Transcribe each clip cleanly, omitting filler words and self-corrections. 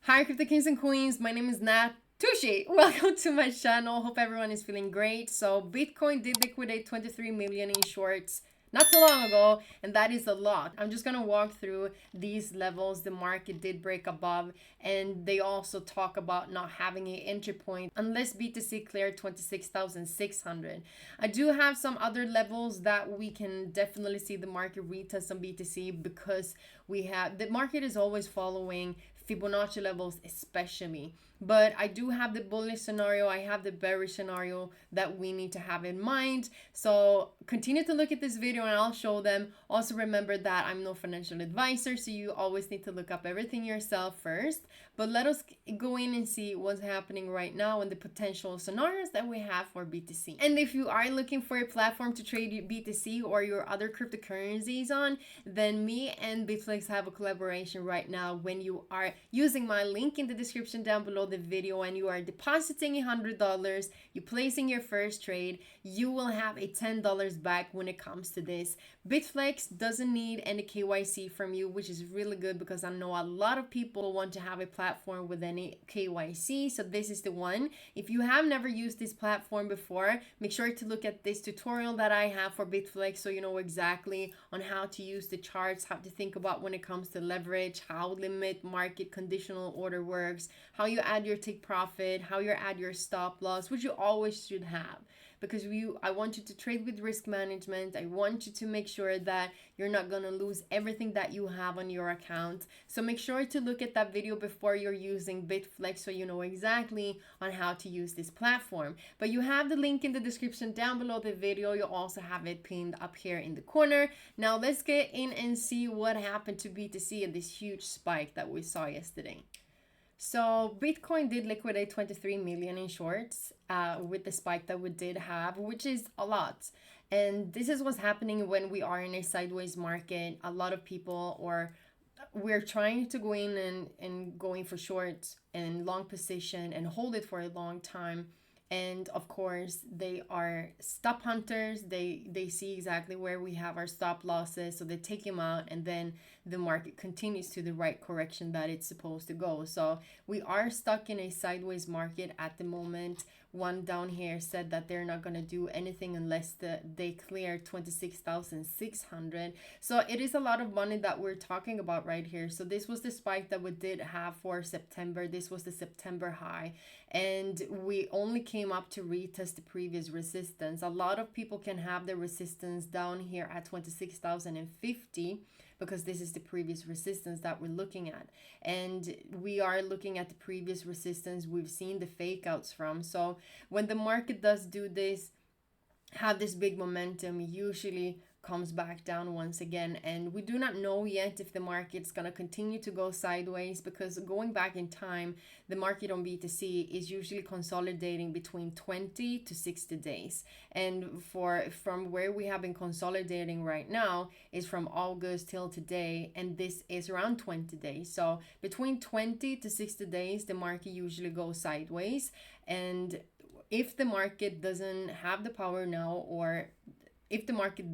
Hi crypto kings and queens, my name is Natoshi. Welcome to my channel. Hope everyone is feeling great. So Bitcoin did liquidate 23 million in shorts not so long ago, and that is a lot. I'm just gonna walk through these levels the market did break above, and they also talk about not having an entry point unless BTC cleared 26,600. I do have some other levels that we can definitely see the market retest on BTC, because the market is always following Fibonacci levels especially. But I do have the bullish scenario, I have the bearish scenario that we need to have in mind. So continue to look at this video and I'll show them. Also remember that I'm no financial advisor, so you always need to look up everything yourself first. But let us go in and see what's happening right now and the potential scenarios that we have for BTC. And if you are looking for a platform to trade BTC or your other cryptocurrencies on, then me and Bitflex have a collaboration right now. When you are using my link in the description down below the video and you are depositing $100, you're placing your first trade, you will have a $10 back when it comes to this. Bitflex doesn't need any KYC from you, which is really good because I know a lot of people want to have a platform with any KYC, so this is the one. If you have never used this platform before, make sure to look at this tutorial that I have for Bitflex so you know exactly on how to use the charts, how to think about when it comes to leverage, how limit market conditional order works, how you add your take profit, how you add your stop loss, which you always should have. Because I want you to trade with risk management. I want you to make sure that you're not going to lose everything that you have on your account. So make sure to look at that video before you're using Bitflex so you know exactly on how to use this platform. But you have the link in the description down below the video. You'll also have it pinned up here in the corner. Now let's get in and see what happened to BTC and this huge spike that we saw yesterday. So Bitcoin did liquidate 23 million in shorts with the spike that we did have, which is a lot. And this is what's happening when we are in a sideways market. A lot of people, or we're trying to go in and going for shorts and long position and hold it for a long time. And of course they are stop hunters. They see exactly where we have our stop losses, so they take them out, and then the market continues to the right correction that it's supposed to go. So we are stuck in a sideways market at the moment. One down here said that they're not going to do anything unless they clear 26,600. So it is a lot of money that we're talking about right here. So this was the spike that we did have for September. This was the September high, and we only came up to retest the previous resistance. A lot of people can have the resistance down here at 26,050 because this is the previous resistance that we're looking at, and we are looking at the previous resistance we've seen the fake outs from. So when the market does do this, have this big momentum, usually comes back down once again. And we do not know yet if the market's going to continue to go sideways, because going back in time, the market on BTC is usually consolidating between 20 to 60 days. And from where we have been consolidating right now is from August till today, and this is around 20 days. So between 20 to 60 days, the market usually goes sideways. And if the market doesn't have the power now, or if the market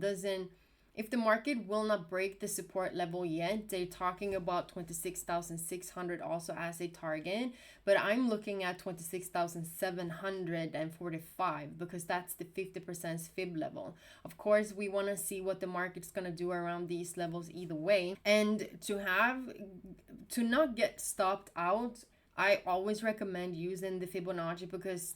will not break the support level yet, they're talking about 26,600 also as a target, but I'm looking at 26,745 because that's the 50% fib level. Of course, we want to see what the market's going to do around these levels either way. And to not get stopped out, I always recommend using the Fibonacci, because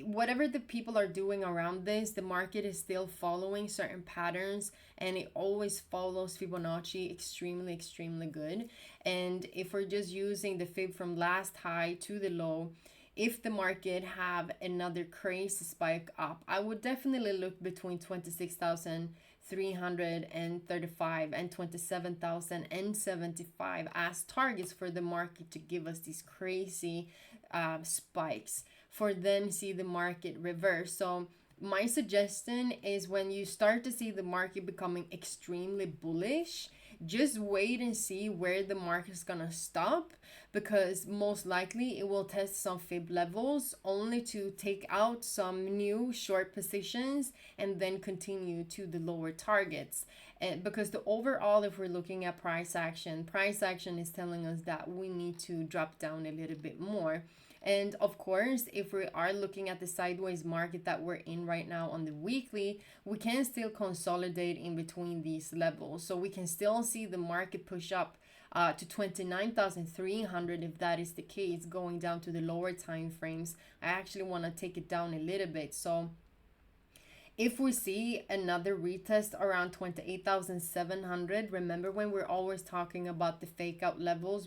whatever the people are doing around this, the market is still following certain patterns, and it always follows Fibonacci extremely good. And if we're just using the fib from last high to the low, if the market have another crazy spike up, I would definitely look between 26,335 and 27,075 as targets for the market to give us these crazy spikes, for then see the market reverse. So my suggestion is, when you start to see the market becoming extremely bullish, just wait and see where the market is gonna stop, because most likely it will test some fib levels only to take out some new short positions and then continue to the lower targets. And because the overall, if we're looking at price action is telling us that we need to drop down a little bit more. And of course, if we are looking at the sideways market that we're in right now on the weekly, we can still consolidate in between these levels. So we can still see the market push up to 29,300 if that is the case, going down to the lower time frames. I actually want to take it down a little bit. So if we see another retest around 28,700, remember when we're always talking about the fake out levels,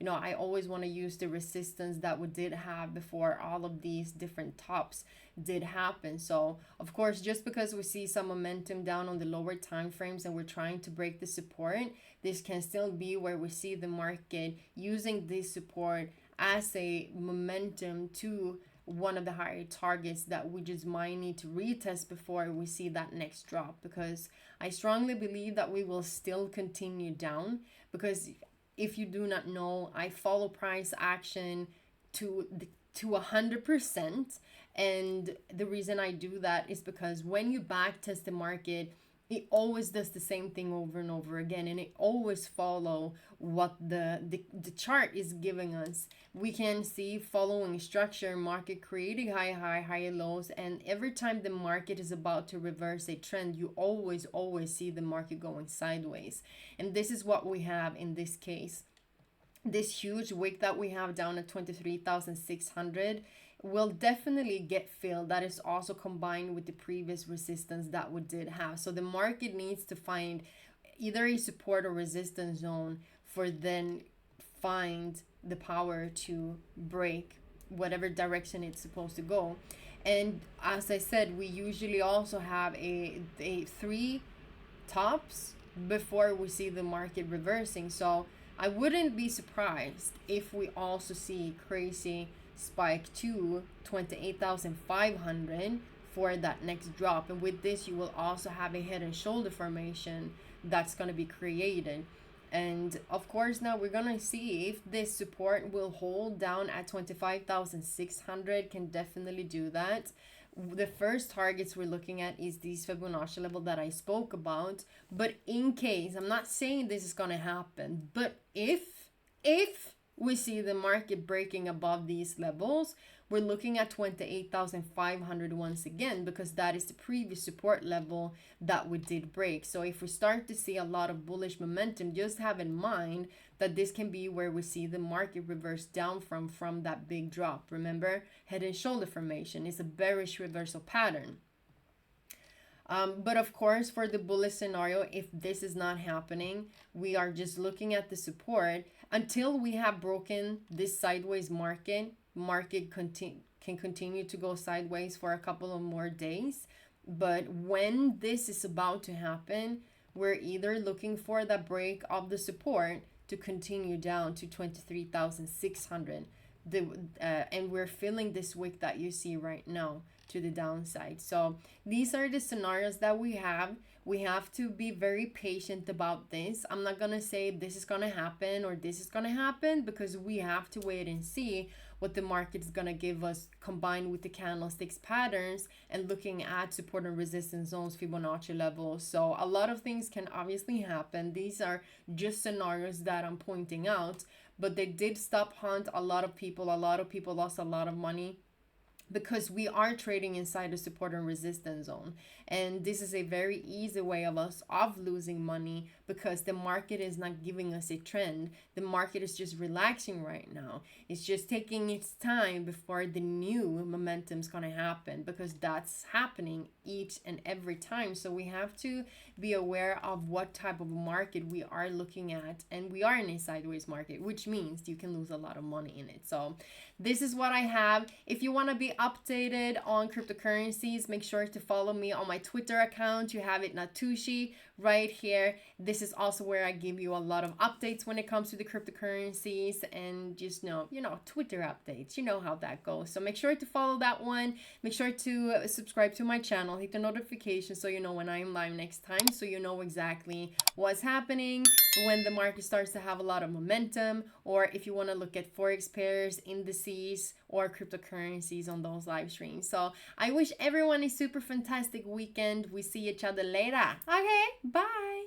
I always want to use the resistance that we did have before all of these different tops did happen. So of course, just because we see some momentum down on the lower time frames and we're trying to break the support, this can still be where we see the market using this support as a momentum to one of the higher targets that we just might need to retest before we see that next drop, because I strongly believe that we will still continue down. Because if you do not know, I follow price action to 100%, and the reason I do that is because when you back test the market, it always does the same thing over and over again, and it always follow what the chart is giving us. We can see following structure, market creating higher lows, and every time the market is about to reverse a trend, you always see the market going sideways. And this is what we have in this case. This huge wick that we have down at 23,600 will definitely get filled. That is also combined with the previous resistance that we did have. So the market needs to find either a support or resistance zone for then find the power to break whatever direction it's supposed to go. And as I said, we usually also have a 3 tops before we see the market reversing. So I wouldn't be surprised if we also see crazy spike to 28,500 for that next drop. And with this, you will also have a head and shoulder formation that's going to be created. And of course, now we're going to see if this support will hold down at 25,600. Can definitely do that. The first targets we're looking at is these Fibonacci level that I spoke about. But in case, I'm not saying this is going to happen, but if we see the market breaking above these levels, we're looking at 28,500 once again, because that is the previous support level that we did break. So if we start to see a lot of bullish momentum, just have in mind that this can be where we see the market reverse down from that big drop. Remember, head and shoulder formation is a bearish reversal pattern. But of course, for the bullish scenario, if this is not happening, we are just looking at the support until we have broken this sideways market. Can continue to go sideways for a couple of more days. But when this is about to happen, we're either looking for the break of the support to continue down to 23,600. And we're filling this wick that you see right now to the downside. So these are the scenarios that we have. We have to be very patient about this. I'm not gonna say this is gonna happen or this is gonna happen, because we have to wait and see what the market is gonna give us, combined with the candlesticks patterns and looking at support and resistance zones, Fibonacci levels. So a lot of things can obviously happen. These are just scenarios that I'm pointing out, but they did stop hunt a lot of people. A lot of people lost a lot of money, because we are trading inside the support and resistance zone. And this is a very easy way of losing money, because the market is not giving us a trend. The market is just relaxing right now. It's just taking its time before the new momentum is going to happen, because that's happening each and every time. So we have to be aware of what type of market we are looking at. And we are in a sideways market, which means you can lose a lot of money in it. So this is what I have. If you want to be updated on cryptocurrencies, make sure to follow me on my Twitter account. You have it, Natoshi, right here. This is also where I give you a lot of updates when it comes to the cryptocurrencies, and just Twitter updates. You know how that goes. So make sure to follow that one. Make sure to subscribe to my channel. Hit the notification so you know when I'm live next time, so you know exactly what's happening when the market starts to have a lot of momentum, or if you want to look at forex pairs, indices, or cryptocurrencies on those live streams. So I wish everyone a super fantastic weekend. We see each other later. Okay, bye.